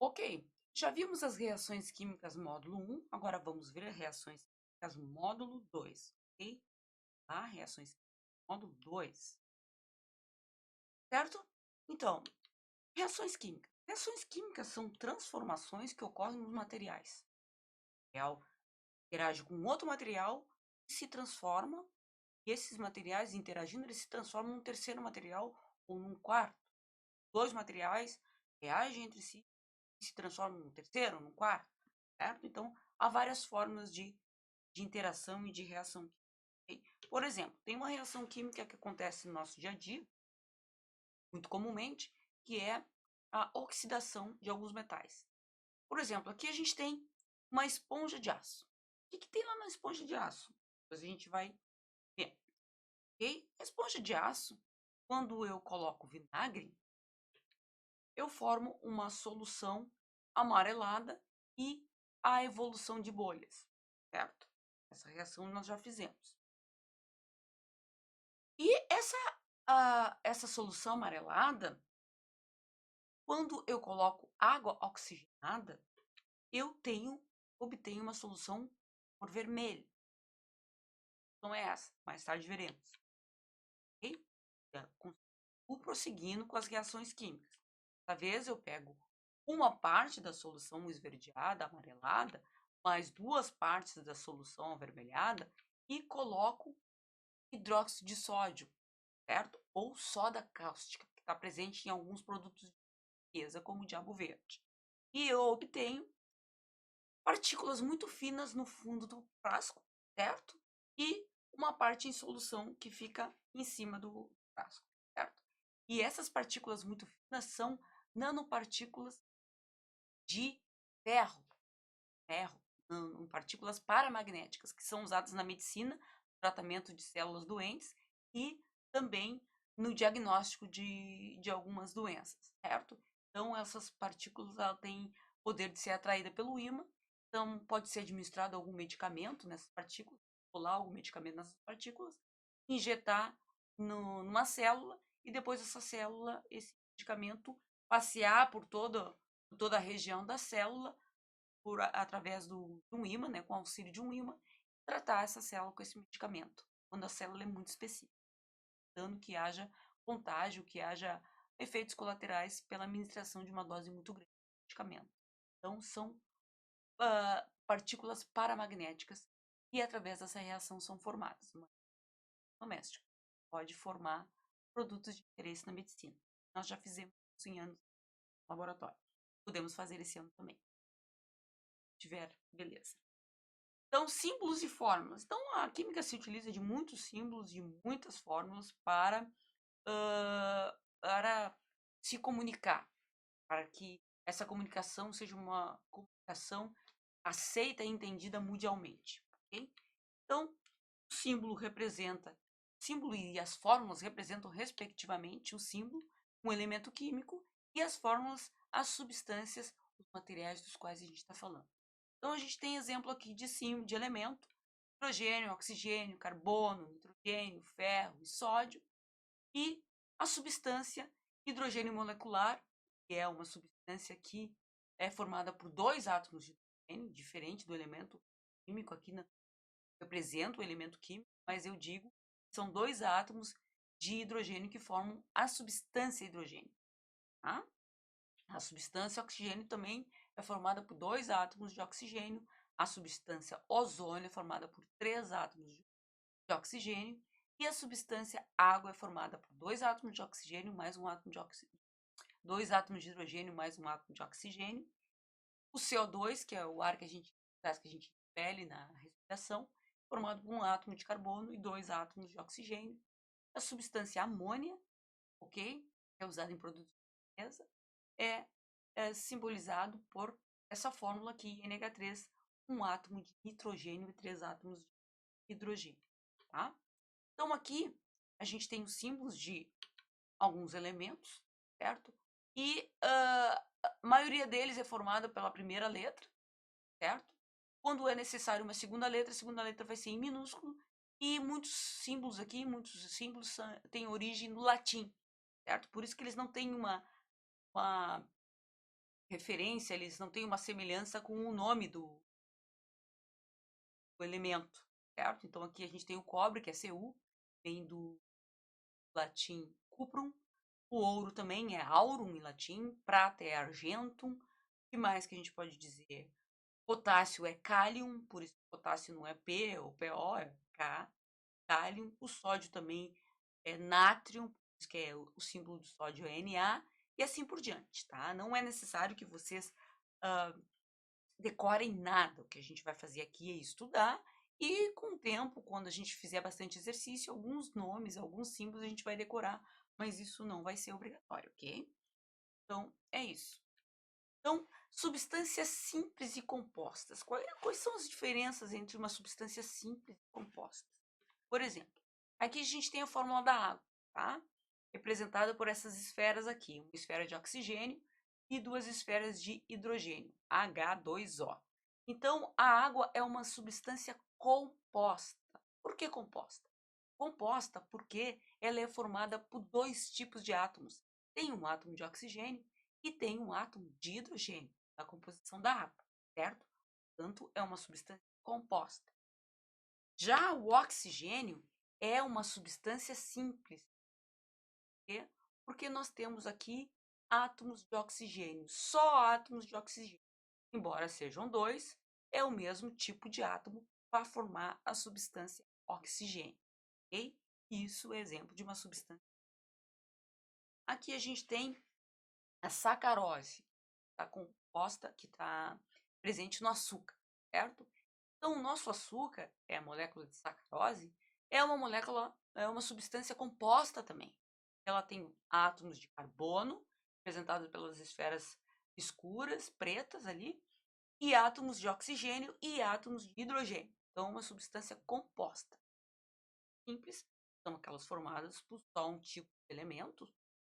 Ok, já vimos as reações químicas módulo 1, agora vamos ver as reações químicas módulo 2, ok? Tá? Reações químicas módulo 2, certo? Então, reações químicas. Reações químicas são transformações que ocorrem nos materiais. O material interage com outro material e se transforma, e esses materiais interagindo, eles se transformam num terceiro material ou num quarto. Dois materiais reagem entre si e se transformam num terceiro, num quarto, certo? Então, há várias formas de interação e de reação química. Ok? Por exemplo, tem uma reação química que acontece no nosso dia a dia, muito comumente, que é a oxidação de alguns metais. Por exemplo, aqui a gente tem uma esponja de aço. O que tem lá na esponja de aço? Depois a gente vai ver. Ok? A esponja de aço, quando eu coloco vinagre, eu formo uma solução amarelada e a evolução de bolhas, certo? Essa reação nós já fizemos. E essa solução amarelada, quando eu coloco água oxigenada, eu obtenho uma solução cor vermelha. Então é essa, mais tarde veremos. Ok? Continuo prosseguindo com as reações químicas. Dessa vez eu pego uma parte da solução esverdeada, amarelada, mais duas partes da solução avermelhada e coloco hidróxido de sódio, certo? Ou soda cáustica, que está presente em alguns produtos de limpeza, como o diabo verde. E eu obtenho partículas muito finas no fundo do frasco, certo? E uma parte em solução que fica em cima do frasco, certo? E essas partículas muito finas são nanopartículas de ferro, partículas paramagnéticas, que são usadas na medicina, no tratamento de células doentes e também no diagnóstico de algumas doenças, certo? Então, essas partículas têm poder de ser atraída pelo ímã, então pode ser administrado algum medicamento nessas partículas, colar algum medicamento nessas partículas, injetar numa célula e depois essa célula, esse medicamento, passear por toda a região da célula, através de um ímã, né, com o auxílio de um ímã, tratar essa célula com esse medicamento, quando a célula é muito específica, dando que haja contágio, que haja efeitos colaterais pela administração de uma dose muito grande de medicamento. Então, são partículas paramagnéticas que, através dessa reação, são formadas. Uma doméstica pode formar produtos de interesse na medicina. Nós já fizemos isso em anos no laboratório. Podemos fazer esse ano também. Se tiver, beleza. Então, símbolos e fórmulas. Então, a química se utiliza de muitos símbolos e muitas fórmulas para se comunicar, para que essa comunicação seja uma comunicação aceita e entendida mundialmente. Okay? Então, o símbolo e as fórmulas representam, respectivamente, o símbolo, um elemento químico, e as fórmulas, as substâncias, os materiais dos quais a gente está falando. Então, a gente tem exemplo aqui de elemento: hidrogênio, oxigênio, carbono, nitrogênio, ferro e sódio. E a substância hidrogênio molecular, que é uma substância que é formada por dois átomos de hidrogênio, diferente do elemento químico. Aqui eu represento o elemento químico, mas eu digo que são dois átomos de hidrogênio que formam a substância hidrogênio. Tá? A substância oxigênio também é formada por dois átomos de oxigênio. A substância ozônio é formada por três átomos de oxigênio. E a substância água é formada por dois átomos de oxigênio mais um átomo de oxigênio, dois átomos de hidrogênio mais um átomo de oxigênio. O CO2, que é o ar que a gente expele na respiração, formado por um átomo de carbono e dois átomos de oxigênio. A substância amônia, ok, que é usada em produtos de limpeza, é simbolizado por essa fórmula aqui, NH3, um átomo de nitrogênio e três átomos de hidrogênio, tá? Então, aqui a gente tem os símbolos de alguns elementos, certo? E a maioria deles é formada pela primeira letra, certo? Quando é necessário uma segunda letra, a segunda letra vai ser em minúsculo. E muitos símbolos têm origem no latim, certo? Por isso que eles não têm uma referência, eles não têm uma semelhança com o nome do elemento, certo? Então aqui a gente tem o cobre, que é Cu, vem do latim cuprum. O ouro também é aurum em latim, prata é argentum. O que mais que a gente pode dizer? Potássio é cálium, por isso potássio não é P ou PO, é K, cálium. O sódio também é nátrium, que é o símbolo do sódio é Na, e assim por diante, tá? Não é necessário que vocês decorem nada. O que a gente vai fazer aqui é estudar, e com o tempo, quando a gente fizer bastante exercício, alguns nomes, alguns símbolos a gente vai decorar, mas isso não vai ser obrigatório, ok? Então, é isso. Então, substâncias simples e compostas. Quais são as diferenças entre uma substância simples e composta? Por exemplo, aqui a gente tem a fórmula da água, tá? Representada por essas esferas aqui, uma esfera de oxigênio e duas esferas de hidrogênio, H2O. Então, a água é uma substância composta. Por que composta? Composta porque ela é formada por dois tipos de átomos. Tem um átomo de oxigênio e tem um átomo de hidrogênio na composição da água, certo? Portanto, é uma substância composta. Já o oxigênio é uma substância simples. Por quê? Porque nós temos aqui átomos de oxigênio, só átomos de oxigênio. Embora sejam dois, é o mesmo tipo de átomo para formar a substância oxigênio. Ok? Isso é exemplo de uma substância. Aqui a gente tem a sacarose, está composta, que está presente no açúcar, certo? Então, o nosso açúcar, é a molécula de sacarose, é uma molécula, é uma substância composta também. Ela tem átomos de carbono, representados pelas esferas escuras, pretas ali, e átomos de oxigênio e átomos de hidrogênio. Então, uma substância composta. Simples, são aquelas formadas por só um tipo de elemento,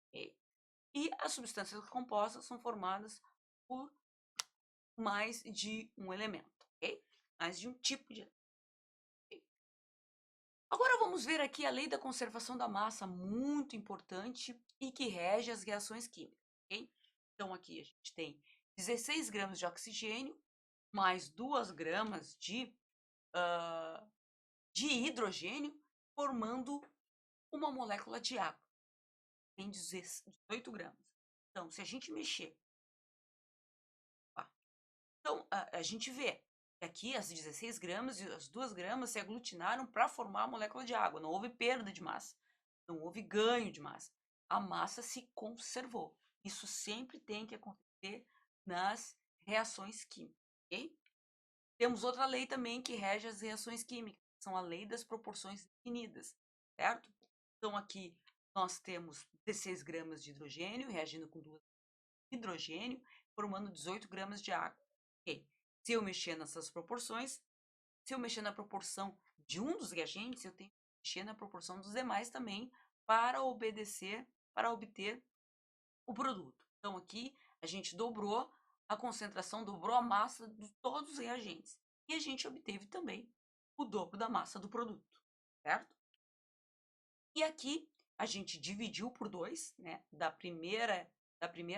okay? E as substâncias compostas são formadas por mais de um elemento, ok? Mais de um tipo de elemento. Okay? Agora vamos ver aqui a lei da conservação da massa, muito importante e que rege as reações químicas, ok? Então aqui a gente tem 16 gramas de oxigênio mais 2 gramas de hidrogênio, formando uma molécula de água. Tem 18 gramas. Então, se a gente mexer, então a gente vê que aqui as 16 gramas e as 2 gramas se aglutinaram para formar a molécula de água. Não houve perda de massa, não houve ganho de massa. A massa se conservou. Isso sempre tem que acontecer nas reações químicas, ok? Temos outra lei também que rege as reações químicas, são a lei das proporções definidas, certo? Então aqui nós temos 16 gramas de hidrogênio reagindo com 2 de hidrogênio, formando 18 gramas de água. Okay. Se eu mexer nessas proporções, se eu mexer na proporção de um dos reagentes, eu tenho que mexer na proporção dos demais também para obter o produto. Então aqui a gente dobrou a concentração, dobrou a massa de todos os reagentes. E a gente obteve também o dobro da massa do produto, certo? E aqui a gente dividiu por 2, né? Da primeira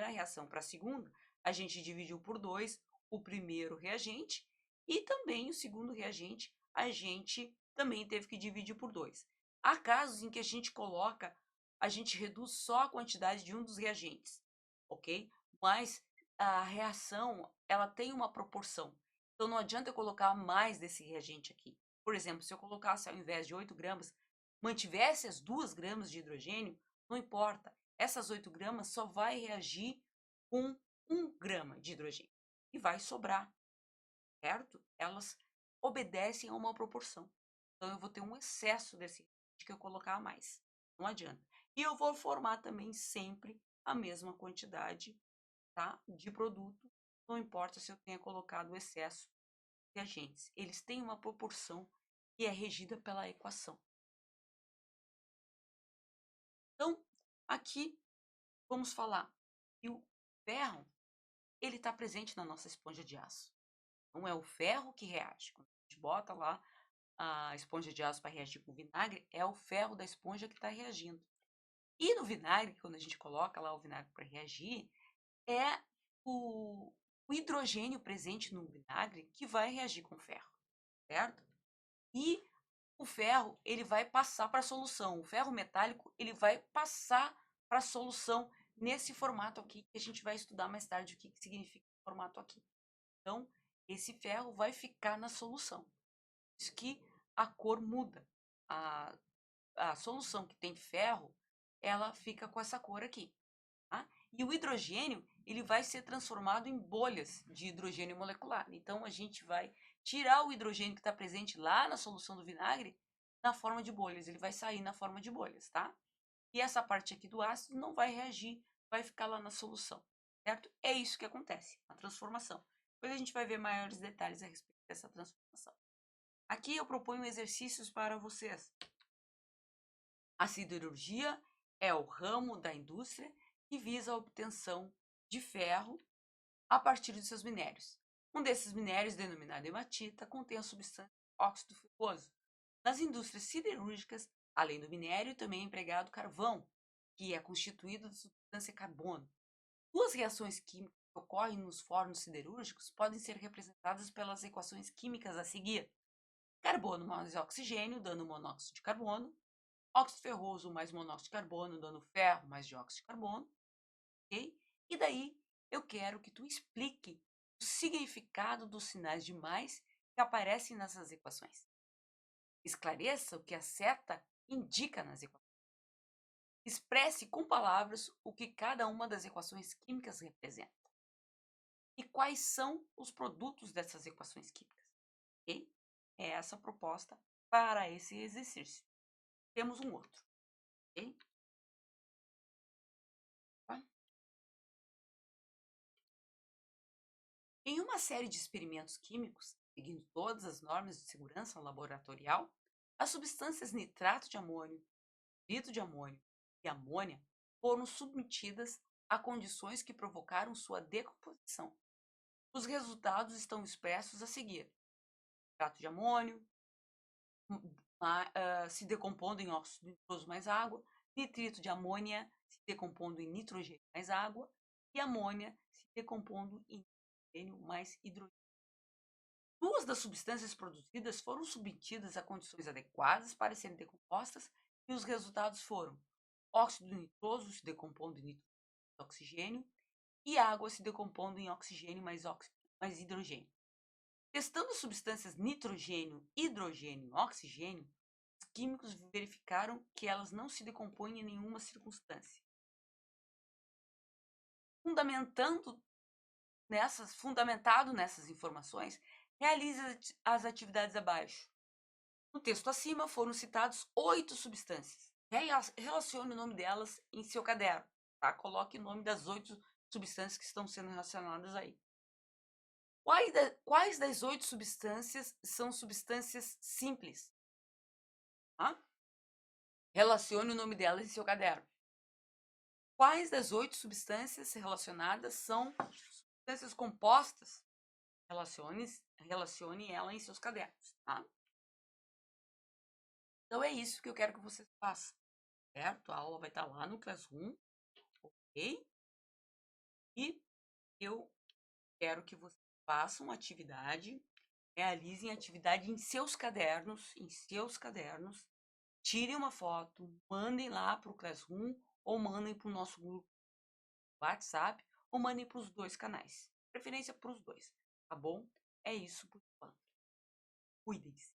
reação para a segunda, a gente dividiu por 2 o primeiro reagente e também o segundo reagente a gente também teve que dividir por 2. Há casos em que a gente reduz só a quantidade de um dos reagentes, ok? Mas a reação, ela tem uma proporção. Então não adianta eu colocar mais desse reagente aqui. Por exemplo, se eu colocasse ao invés de 8 gramas, mantivesse as 2 gramas de hidrogênio, não importa. Essas 8 gramas só vai reagir com 1 grama de hidrogênio e vai sobrar, certo? Elas obedecem a uma proporção. Então eu vou ter um excesso desse que eu colocar a mais. Não adianta. E eu vou formar também sempre a mesma quantidade, tá, de produto. Não importa se eu tenha colocado o excesso de agentes. Eles têm uma proporção que é regida pela equação. Então, aqui vamos falar que o ferro, ele está presente na nossa esponja de aço. Não é o ferro que reage. Quando a gente bota lá a esponja de aço para reagir com vinagre, é o ferro da esponja que está reagindo. E no vinagre, quando a gente coloca lá o vinagre para reagir, é o hidrogênio presente no vinagre que vai reagir com o ferro, certo? E o ferro, ele vai passar para a solução. O ferro metálico, ele vai passar para a solução nesse formato aqui, que a gente vai estudar mais tarde o que significa o formato aqui. Então, esse ferro vai ficar na solução. Isso que a cor muda. A solução que tem ferro, ela fica com essa cor aqui. Tá? E o hidrogênio, ele vai ser transformado em bolhas de hidrogênio molecular. Então, a gente vai tirar o hidrogênio que está presente lá na solução do vinagre na forma de bolhas. Ele vai sair na forma de bolhas, tá? E essa parte aqui do ácido não vai reagir, vai ficar lá na solução, certo? É isso que acontece, a transformação. Depois a gente vai ver maiores detalhes a respeito dessa transformação. Aqui eu proponho exercícios para vocês. A siderurgia é o ramo da indústria que visa a obtenção de ferro a partir de seus minérios. Um desses minérios, denominado hematita, contém a substância óxido ferroso. Nas indústrias siderúrgicas, além do minério, também é empregado carvão, que é constituído de substância carbono. Duas reações químicas que ocorrem nos fornos siderúrgicos podem ser representadas pelas equações químicas a seguir. Carbono mais oxigênio, dando monóxido de carbono. Óxido ferroso mais monóxido de carbono, dando ferro mais dióxido de carbono. Ok? E daí eu quero que tu explique o significado dos sinais de mais que aparecem nessas equações. Esclareça o que a seta indica nas equações. Expresse com palavras o que cada uma das equações químicas representa. E quais são os produtos dessas equações químicas. Ok? É essa a proposta para esse exercício. Temos um outro. Ok? Em uma série de experimentos químicos, seguindo todas as normas de segurança laboratorial, as substâncias nitrato de amônio, nitrito de amônio e amônia foram submetidas a condições que provocaram sua decomposição. Os resultados estão expressos a seguir. Nitrato de amônio se decompondo em óxido nitroso mais água, nitrito de amônia se decompondo em nitrogênio mais água e amônia se decompondo em nitrogênio mais hidrogênio. Duas das substâncias produzidas foram submetidas a condições adequadas para serem decompostas e os resultados foram óxido nitroso se decompondo em oxigênio e água se decompondo em oxigênio mais hidrogênio. Testando substâncias nitrogênio, hidrogênio e oxigênio, os químicos verificaram que elas não se decompõem em nenhuma circunstância. Fundamentado nessas informações, realize as atividades abaixo. No texto acima foram citados 8 substâncias. Relacione o nome delas em seu caderno. Tá? Coloque o nome das 8 substâncias que estão sendo relacionadas aí. Quais das 8 substâncias são substâncias simples? Tá? Relacione o nome delas em seu caderno. Quais das 8 substâncias relacionadas são substâncias compostas? Relacione ela em seus cadernos. Tá? Então é isso que eu quero que vocês façam. Certo? A aula vai estar lá no Classroom. Ok? E eu quero que vocês façam atividade, realizem atividade em seus cadernos, tirem uma foto, mandem lá para o Classroom ou mandem para o nosso grupo WhatsApp ou mandem para os 2 canais. Preferência para os 2, tá bom? É isso por enquanto. Cuidem-se.